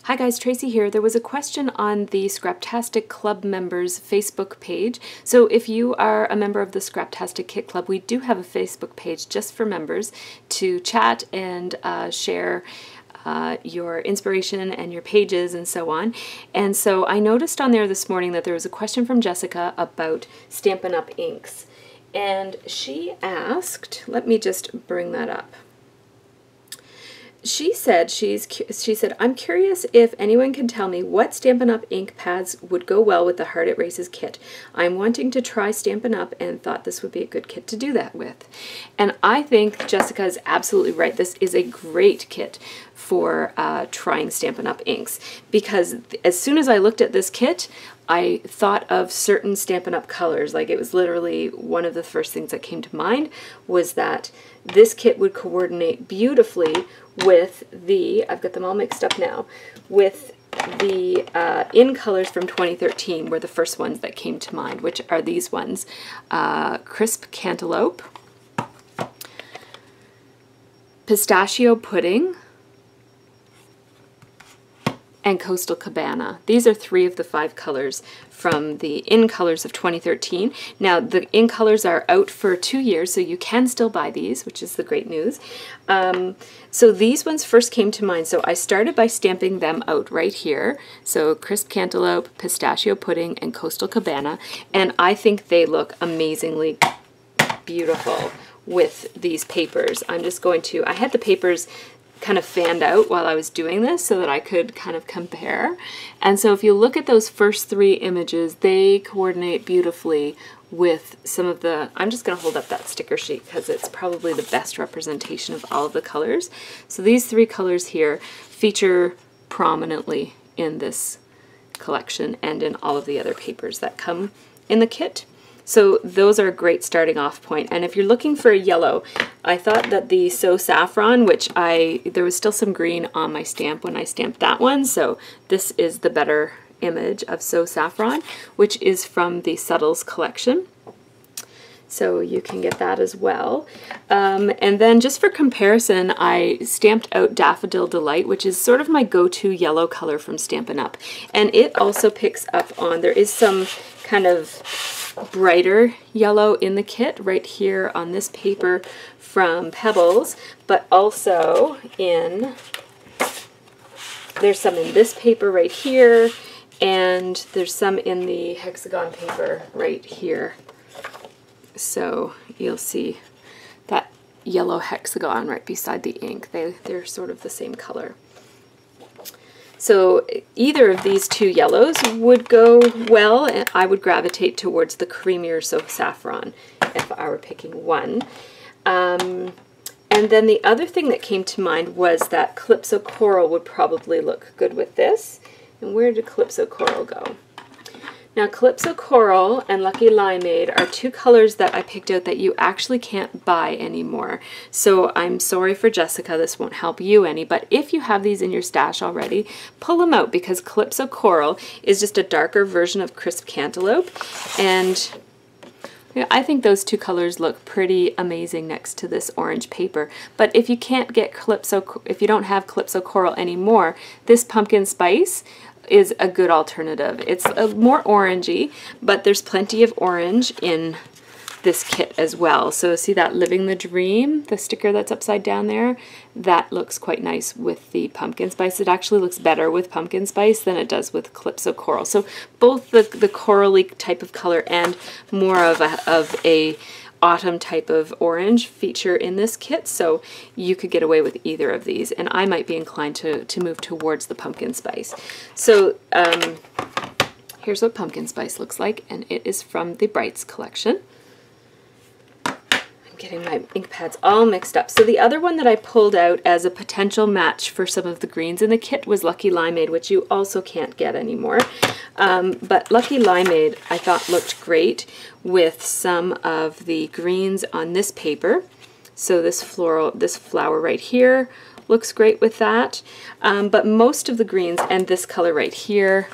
Hi guys, Tracy here. There was a question on the Scraptastic Club members Facebook page. So if you are a member of the Scraptastic Kit Club, we do have a Facebook page just for members to chat and share your inspiration and your pages and so on. And so I noticed on there this morning that there was a question from Jessica about Stampin' Up! Inks. And she asked, let me just bring that up. She said, I'm curious if anyone can tell me what Stampin' Up! Ink pads would go well with the Heart It Races kit. I'm wanting to try Stampin' Up! And thought this would be a good kit to do that with. And I think Jessica is absolutely right. This is a great kit for trying Stampin' Up! Inks, because as soon as I looked at this kit, I thought of certain Stampin' Up! Colors. Like, it was literally one of the first things that came to mind was that this kit would coordinate beautifully with the, I've got them all mixed up now, with the In Colors from 2013 were the first ones that came to mind, which are these ones. Crisp Cantaloupe, Pistachio Pudding, and Coastal Cabana. These are 3 of the 5 colors from the In Colors of 2013. Now, the In Colors are out for 2 years, so you can still buy these, which is the great news. So these ones first came to mind, so I started by stamping them out right here. So Crisp Cantaloupe, Pistachio Pudding, and Coastal Cabana, and I think they look amazingly beautiful with these papers. I'm just going to, I had the papers kind of fanned out while I was doing this so that I could kind of compare. And so if you look at those first 3 images, they coordinate beautifully with some of the, I'm just going to hold up that sticker sheet because it's probably the best representation of all of the colors. So these 3 colors here feature prominently in this collection and in all of the other papers that come in the kit. So those are a great starting off point. And if you're looking for a yellow, I thought that the So Saffron, which there was still some green on my stamp when I stamped that one, so this is the better image of So Saffron, which is from the Subtles collection. So you can get that as well. And then just for comparison, I stamped out Daffodil Delight, which is sort of my go-to yellow color from Stampin' Up! And it also picks up on, there is some kind of brighter yellow in the kit right here on this paper from Pebbles, but also there's some in this paper right here, and there's some in the hexagon paper right here. So you'll see that yellow hexagon right beside the ink. They're sort of the same color. So either of these 2 yellows would go well, and I would gravitate towards the creamier So Saffron if I were picking one. And then the other thing that came to mind was that Calypso Coral would probably look good with this. And where did Calypso Coral go? Now, Calypso Coral and Lucky Limeade are 2 colors that I picked out that you actually can't buy anymore. So I'm sorry for Jessica, this won't help you any, but if you have these in your stash already, pull them out, because Calypso Coral is just a darker version of Crisp Cantaloupe, and I think those 2 colors look pretty amazing next to this orange paper. But if you can't get if you don't have Calypso Coral anymore, this Pumpkin Spice is a good alternative. It's more orangey, but there's plenty of orange in this kit as well. So see that Living the Dream, the sticker that's upside down there? That looks quite nice with the Pumpkin Spice. It actually looks better with Pumpkin Spice than it does with Calypso Coral. So both the corally type of color and more of a autumn type of orange feature in this kit, so you could get away with either of these, and I might be inclined to move towards the Pumpkin Spice. So here's what Pumpkin Spice looks like, and it is from the Brights collection. I'm getting my ink pads all mixed up. So the other one that I pulled out as a potential match for some of the greens in the kit was Lucky Limeade, which you also can't get anymore. But Lucky Limeade I thought looked great with some of the greens on this paper. So this flower right here looks great with that. But most of the greens, and this color right here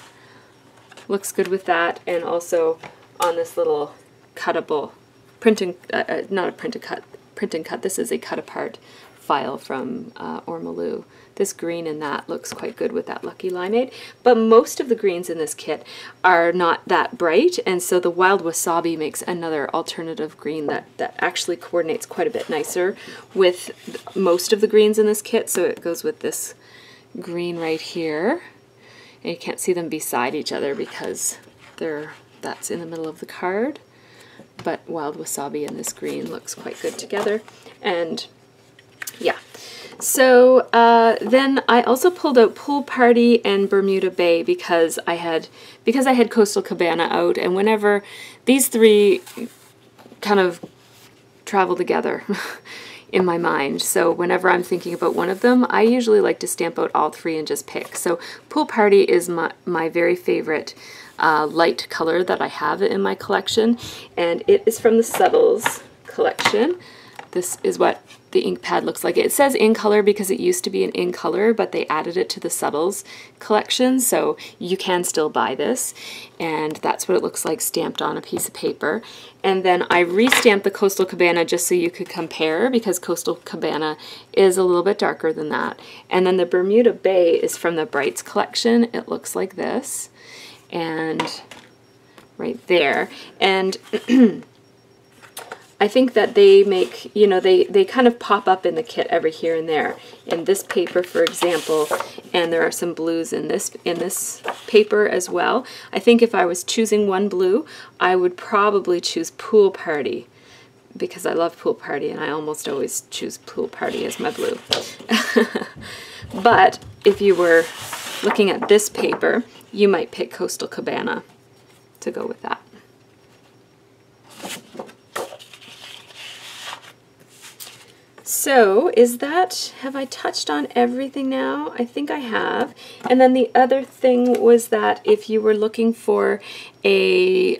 looks good with that, and also on this little cuttable print and cut. This is a cut apart file from Ormolu. This green in that looks quite good with that Lucky Limeade, but most of the greens in this kit are not that bright, and so the Wild Wasabi makes another alternative green that actually coordinates quite a bit nicer with most of the greens in this kit. So it goes with this green right here, and you can't see them beside each other because that's in the middle of the card, but Wild Wasabi and this green looks quite good together. And yeah, so then I also pulled out Pool Party and Bermuda Bay because I had Coastal Cabana out, and whenever these three kind of travel together in my mind, so whenever I'm thinking about one of them, I usually like to stamp out all three and just pick. So Pool Party is my very favorite light color that I have in my collection, and it is from the Subtles collection. This is what the ink pad looks like. It says in color because it used to be an in color, but they added it to the Subtles collection, so you can still buy this, and that's what it looks like stamped on a piece of paper. And then I re-stamped the Coastal Cabana just so you could compare, because Coastal Cabana is a little bit darker than that. And then the Bermuda Bay is from the Brights collection. It looks like this, and right there. And I think that they make, you know, they kind of pop up in the kit every here and there. In this paper, for example, and there are some blues in this paper as well. I think if I was choosing one blue, I would probably choose Pool Party, because I love Pool Party and I almost always choose Pool Party as my blue. But if you were looking at this paper, you might pick Coastal Cabana to go with that. So have I touched on everything now? I think I have. And then the other thing was that if you were looking for a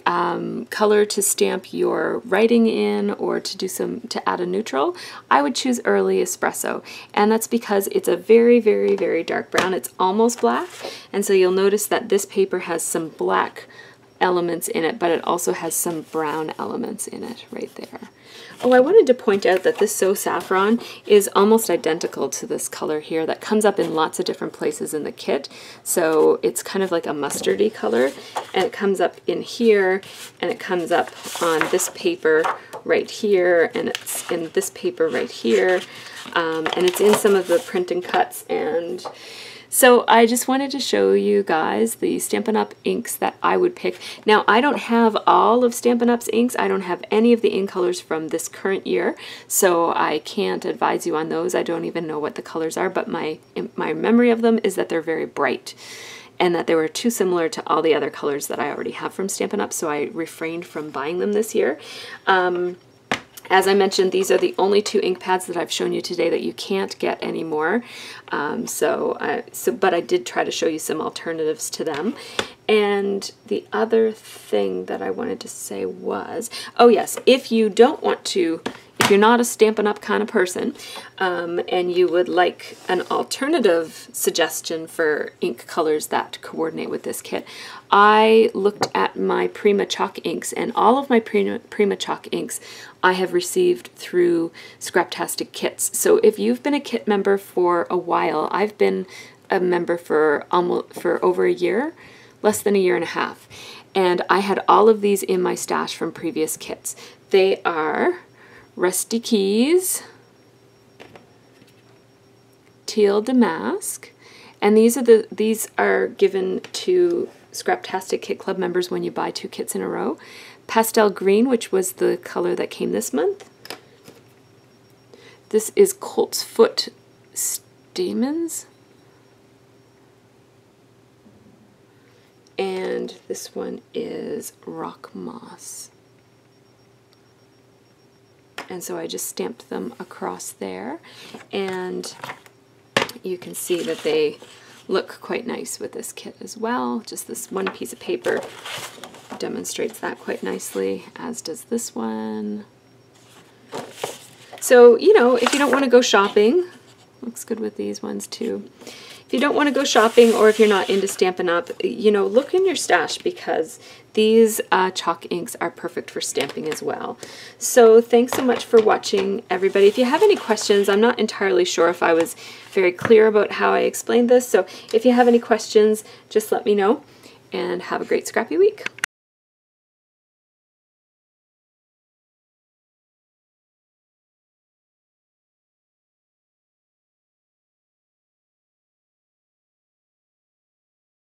color to stamp your writing in, or to add a neutral, I would choose Early Espresso. And that's because it's a very, very, very dark brown. It's almost black. And so you'll notice that this paper has some black elements in it, but it also has some brown elements in it right there. Oh, I wanted to point out that this So Saffron is almost identical to this color here that comes up in lots of different places in the kit. So it's kind of like a mustardy color, and it comes up in here, and it comes up on this paper right here, and it's in this paper right here, and it's in some of the print and cuts. And so I just wanted to show you guys the Stampin' Up! Inks that I would pick. Now, I don't have all of Stampin' Up's inks. I don't have any of the ink colors from this current year, so I can't advise you on those. I don't even know what the colors are, but my memory of them is that they're very bright, and that they were too similar to all the other colors that I already have from Stampin' Up!, so I refrained from buying them this year. As I mentioned, these are the only two ink pads that I've shown you today that you can't get anymore. But I did try to show you some alternatives to them. And the other thing that I wanted to say was, oh yes, if you don't want to, if you're not a Stampin' Up! Kind of person, and you would like an alternative suggestion for ink colors that coordinate with this kit, I looked at my Prima Chalk inks, and all of my Prima Chalk inks I have received through Scraptastic kits. So if you've been a kit member for a while, I've been a member for over a year, less than a year and a half, and I had all of these in my stash from previous kits. They are Rusty Keys, Teal Damask, and these are given to Scraptastic Kit Club members when you buy 2 kits in a row. Pastel Green, which was the color that came this month. This is Colt's Foot Stamens. And this one is Rock Moss. And so I just stamped them across there, and you can see that they look quite nice with this kit as well. Just this one piece of paper demonstrates that quite nicely, as does this one. So, you know, if you don't want to go shopping Looks good with these ones too. If you don't want to go shopping, or if you're not into Stampin' Up, you know, look in your stash, because these chalk inks are perfect for stamping as well. So thanks so much for watching, everybody. If you have any questions, I'm not entirely sure if I was very clear about how I explained this, so if you have any questions, just let me know, and have a great scrappy week.